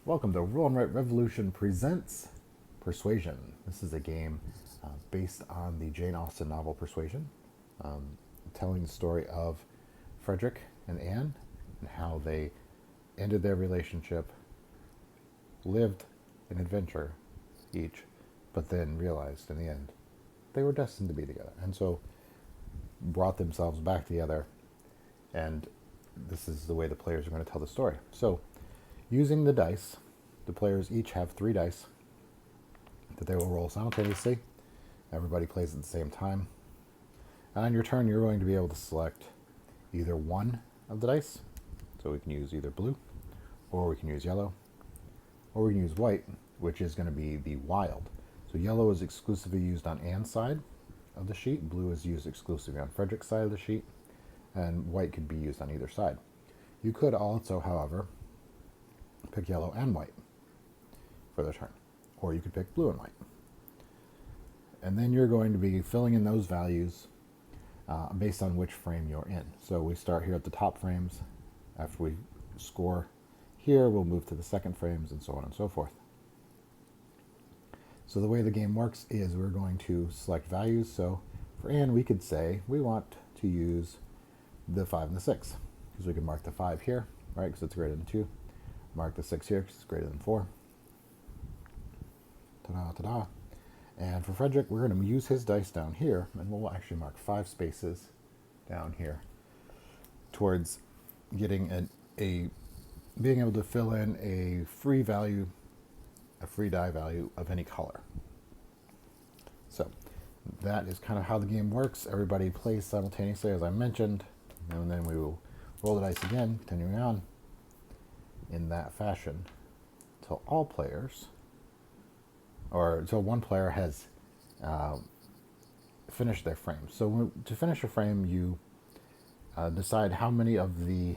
Welcome to Roll and Write Revolution presents Persuasion. This is a game based on the Jane Austen novel Persuasion, telling the story of Frederick and Anne and how they ended their relationship, lived an adventure each, but then realized in the end they were destined to be together, and so brought themselves back together. And this is the way the players are going to tell the story. So, using the dice, the players each have 3 dice that they will roll simultaneously. Everybody plays at the same time. And on your turn, you're going to be able to select either one of the dice. So we can use either blue, or we can use yellow, or we can use white, which is going to be the wild. So yellow is exclusively used on Anne's side of the sheet. Blue is used exclusively on Frederick's side of the sheet. And white could be used on either side. You could also, however, pick yellow and white for the turn, or you could pick blue and white. And then you're going to be filling in those values based on which frame you're in. So we start here at the top frames. After we score here, we'll move to the second frames, and so on and so forth. So the way the game works is we're going to select values. So for Anne, we could say we want to use the 5 and the 6, because we can mark the 5 here, right, because it's greater than 2. Mark the 6 here because it's greater than 4. Ta-da, ta-da. And for Frederick, we're going to use his dice down here, and we'll actually mark 5 spaces down here towards getting being able to fill in a free die value of any color. So that is kind of how the game works. Everybody plays simultaneously, as I mentioned, and then we will roll the dice again, continuing on in that fashion until all players, or until one player has finished their frame. So to finish a frame, you decide how many of the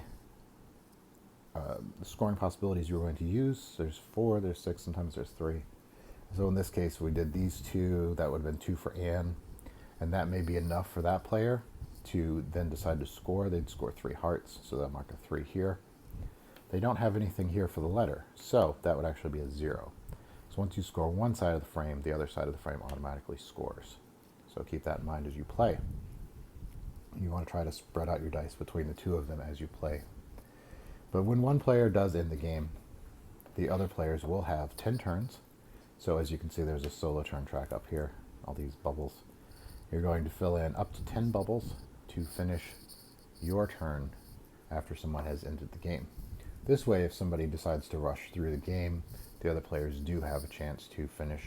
scoring possibilities you're going to use. There's 4, there's 6, sometimes there's 3. So in this case, we did these 2. That would have been 2 for Anne, and that may be enough for that player to then decide to score. They'd score 3 hearts, so they'll mark a 3 here. They don't have anything here for the letter, so that would actually be a 0. So once you score one side of the frame, the other side of the frame automatically scores. So keep that in mind as you play. You want to try to spread out your dice between the 2 of them as you play. But when one player does end the game, the other players will have 10 turns. So as you can see, there's a solo turn track up here, all these bubbles. You're going to fill in up to 10 bubbles to finish your turn after someone has ended the game. This way, if somebody decides to rush through the game, the other players do have a chance to finish,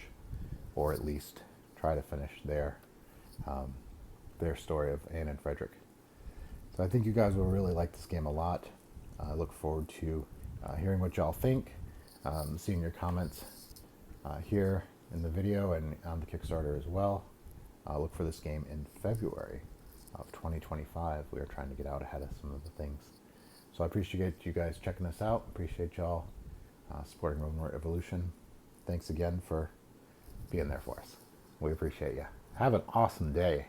or at least try to finish their story of Anne and Frederick. So I think you guys will really like this game a lot. I look forward to hearing what y'all think, seeing your comments here in the video and on the Kickstarter as well. Look for this game in February of 2025. We are trying to get out ahead of some of the things. So I appreciate you guys checking this out. Appreciate y'all supporting Roll and Write Evolution. Thanks again for being there for us. We appreciate you. Have an awesome day.